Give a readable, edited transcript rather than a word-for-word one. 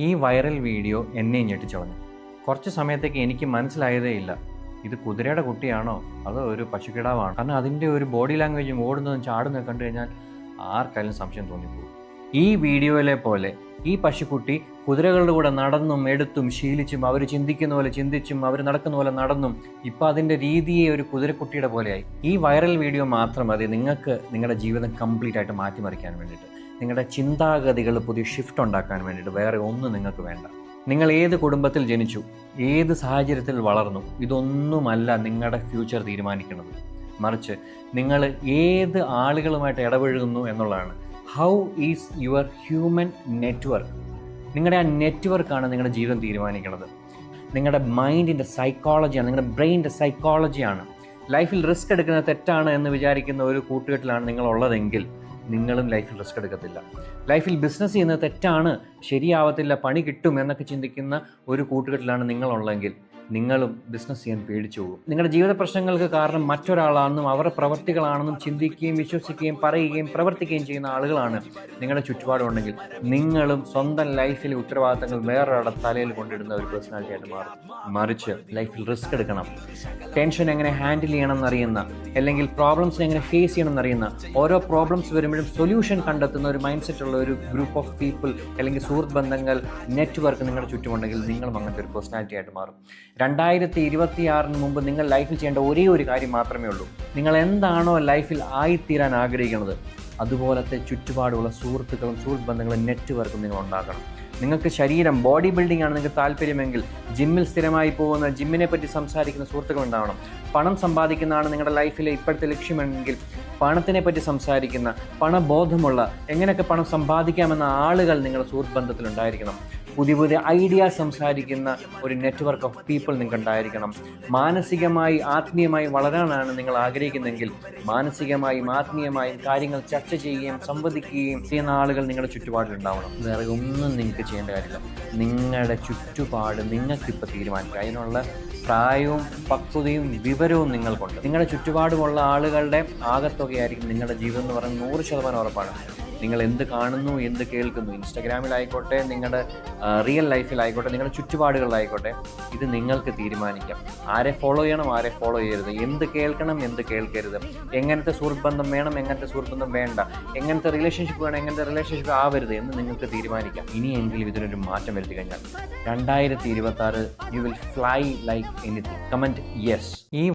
ഈ viral video എന്നെ ഞെട്ടിച്ചളഞ്ഞു. കുറച്ച് സമയത്തേക്ക് എനിക്ക് മനസ്സിലായതേ ഇല്ല, ഇത് കുതിരയുടെ കുട്ടിയാണോ അതോ ഒരു പശുക്കിടാവാണോ. കാരണം അതിൻ്റെ ഒരു ബോഡി ലാംഗ്വേജും ഓടുന്നതും ചാടുന്നതും കണ്ടു കഴിഞ്ഞാൽ ആർക്കായാലും സംശയം തോന്നിപ്പോകും. ഈ വീഡിയോയിലെ പോലെ ഈ പശുക്കുട്ടി കുതിരകളുടെ കൂടെ നടന്നും എടുത്തും ശീലിച്ചും അവർ ചിന്തിക്കുന്ന പോലെ ചിന്തിച്ചും അവർ നടക്കുന്ന പോലെ നടന്നും ഇപ്പം അതിൻ്റെ രീതിയെ ഒരു കുതിരക്കുട്ടിയുടെ പോലെയായി. ഈ വൈറൽ വീഡിയോ മാത്രം മതി നിങ്ങൾക്ക് നിങ്ങളുടെ ജീവിതം കംപ്ലീറ്റ് ആയിട്ട് മാറ്റിമറിക്കാൻ വേണ്ടിയിട്ട്, നിങ്ങളുടെ ചിന്താഗതികൾ പുതിയ ഷിഫ്റ്റ് ഉണ്ടാക്കാൻ വേണ്ടിയിട്ട്. വേറെ ഒന്നും നിങ്ങൾക്ക് വേണ്ട. നിങ്ങൾ ഏത് കുടുംബത്തിൽ ജനിച്ചു, ഏത് സാഹചര്യത്തിൽ വളർന്നു, ഇതൊന്നുമല്ല നിങ്ങളുടെ ഫ്യൂച്ചർ തീരുമാനിക്കുന്നത്. മറിച്ച് നിങ്ങൾ ഏത് ആളുകളുമായിട്ട് ഇടപഴകുന്നു എന്നുള്ളതാണ്. How is your human network? നിങ്ങളുടെ ആ നെറ്റ്വർക്കാണ് നിങ്ങളുടെ ജീവിതം തീരുമാനിക്കുന്നത്. നിങ്ങളുടെ മൈൻഡിൻ്റെ സൈക്കോളജിയാണ്, നിങ്ങളുടെ ബ്രെയിനിൻ്റെ സൈക്കോളജിയാണ്. ലൈഫിൽ റിസ്ക് എടുക്കുന്നത് തെറ്റാണ് എന്ന് വിചാരിക്കുന്ന ഒരു കൂട്ടുകെട്ടിലാണ് നിങ്ങളുള്ളതെങ്കിൽ നിങ്ങളും ലൈഫിൽ റിസ്ക് എടുക്കത്തില്ല. ലൈഫിൽ ബിസിനസ് ചെയ്യുന്നത് തെറ്റാണ്, ശരിയാവത്തില്ല, പണി കിട്ടും എന്നൊക്കെ ചിന്തിക്കുന്ന ഒരു കൂട്ടുകെട്ടിലാണ് നിങ്ങളുള്ളതെങ്കിൽ നിങ്ങളും ബിസിനസ് ചെയ്യാൻ പേടിച്ചു പോകും. നിങ്ങളുടെ ജീവിത പ്രശ്നങ്ങൾക്ക് കാരണം മറ്റൊരാളാണെന്നും അവരുടെ പ്രവർത്തികളാണെന്നും ചിന്തിക്കുകയും വിശ്വസിക്കുകയും പറയുകയും പ്രവർത്തിക്കുകയും ചെയ്യുന്ന ആളുകളാണ് നിങ്ങളുടെ ചുറ്റുപാടുണ്ടെങ്കിൽ നിങ്ങളും സ്വന്തം ലൈഫിലെ ഉത്തരവാദിത്തങ്ങൾ വേറൊരാളുടെ തലയിൽ കൊണ്ടിടുന്ന ഒരു പേഴ്സണാലിറ്റി ആയിട്ട് മാറും. മറിച്ച് ലൈഫിൽ റിസ്ക് എടുക്കണം, ടെൻഷൻ എങ്ങനെ ഹാൻഡിൽ ചെയ്യണം എന്നറിയുന്ന, അല്ലെങ്കിൽ പ്രോബ്ലംസിനെ എങ്ങനെ ഫേസ് ചെയ്യണം എന്നറിയുന്ന, ഓരോ പ്രോബ്ലംസ് വരുമ്പോഴും സൊല്യൂഷൻ കണ്ടെത്തുന്ന ഒരു മൈൻഡ് സെറ്റ് ഉള്ള ഒരു ഗ്രൂപ്പ് ഓഫ് പീപ്പിൾ അല്ലെങ്കിൽ സുഹൃത്ത് ബന്ധങ്ങൾ, നെറ്റ്വർക്ക് നിങ്ങളുടെ ചുറ്റുമുണ്ടെങ്കിൽ നിങ്ങളും അങ്ങനത്തെ ഒരു പേഴ്സണാലിറ്റി ആയിട്ട് മാറും. 2026 മുമ്പ് നിങ്ങൾ ലൈഫിൽ ചെയ്യേണ്ട ഒരേ ഒരു കാര്യം മാത്രമേ ഉള്ളൂ. നിങ്ങൾ എന്താണോ ലൈഫിൽ ആയിത്തീരാൻ ആഗ്രഹിക്കുന്നത് അതുപോലത്തെ ചുറ്റുപാടുള്ള സുഹൃത്തുക്കളും സുഹൃത്ത് ബന്ധങ്ങളും നെറ്റ്വർക്കും നിങ്ങൾ ഉണ്ടാക്കണം. നിങ്ങൾക്ക് ശരീരം, ബോഡി ബിൽഡിംഗ് ആണ് നിങ്ങൾക്ക് താല്പര്യമെങ്കിൽ ജിമ്മിൽ സ്ഥിരമായി പോകുന്ന, ജിമ്മിനെ പറ്റി സംസാരിക്കുന്ന സുഹൃത്തുക്കൾ ഉണ്ടാവണം. പണം സമ്പാദിക്കുന്നതാണ് നിങ്ങളുടെ ലൈഫിലെ ഇപ്പോഴത്തെ ലക്ഷ്യമെങ്കിൽ പണത്തിനെ പറ്റി സംസാരിക്കുന്ന, പണബോധമുള്ള, എങ്ങനെയൊക്കെ പണം സമ്പാദിക്കാമെന്ന ആളുകൾ നിങ്ങളുടെ സുഹൃത്ത് ബന്ധത്തിൽ ഉണ്ടായിരിക്കണം. പുതിയ പുതിയ ഐഡിയാസ് സംസാരിക്കുന്ന ഒരു നെറ്റ്വർക്ക് ഓഫ് പീപ്പിൾ നിങ്ങൾക്ക് ഉണ്ടായിരിക്കണം. മാനസികമായി ആത്മീയമായി വളരാനാണ് നിങ്ങൾ ആഗ്രഹിക്കുന്നതെങ്കിൽ മാനസികമായും ആത്മീയമായും കാര്യങ്ങൾ ചർച്ച ചെയ്യുകയും സംവദിക്കുകയും ചെയ്യുന്ന ആളുകൾ നിങ്ങളുടെ ചുറ്റുപാടിലുണ്ടാവണം. വേറെ ഒന്നും നിങ്ങൾക്ക് ചെയ്യേണ്ട കാര്യമില്ല. നിങ്ങളുടെ ചുറ്റുപാട് നിങ്ങൾക്കിപ്പോൾ തീരുമാനിക്കുക. അതിനുള്ള പ്രായവും പക്വതയും വിവരവും നിങ്ങൾക്കുണ്ട്. നിങ്ങളുടെ ചുറ്റുപാടുമുള്ള ആളുകളുടെ ആകത്തുകയായിരിക്കും നിങ്ങളുടെ ജീവിതം എന്ന് പറയുന്നത് 100% ഉറപ്പാണ്. നിങ്ങൾ എന്ത് കാണുന്നു, എന്ത് കേൾക്കുന്നു, ഇൻസ്റ്റഗ്രാമിലായിക്കോട്ടെ, നിങ്ങളുടെ റിയൽ ലൈഫിലായിക്കോട്ടെ, നിങ്ങളുടെ ചുറ്റുപാടുകളിലായിക്കോട്ടെ, ഇത് നിങ്ങൾക്ക് തീരുമാനിക്കാം. ആരെ ഫോളോ ചെയ്യണം, ആരെ ഫോളോ ചെയ്യരുത്, എന്ത് കേൾക്കണം, എന്ത് കേൾക്കരുത്, എങ്ങനത്തെ സുഹൃത്ത് ബന്ധം വേണം, എങ്ങനത്തെ സുഹൃത്ത് ബന്ധം വേണ്ട, എങ്ങനത്തെ റിലേഷൻഷിപ്പ് വേണം, എങ്ങനത്തെ റിലേഷൻഷിപ്പ് ആവരുത് എന്ന് നിങ്ങൾക്ക് തീരുമാനിക്കാം. ഇനിയെങ്കിലും ഇതിനൊരു മാറ്റം വരുത്തി കഴിഞ്ഞാൽ 2026 you will fly like anything. Comment yes. ഈ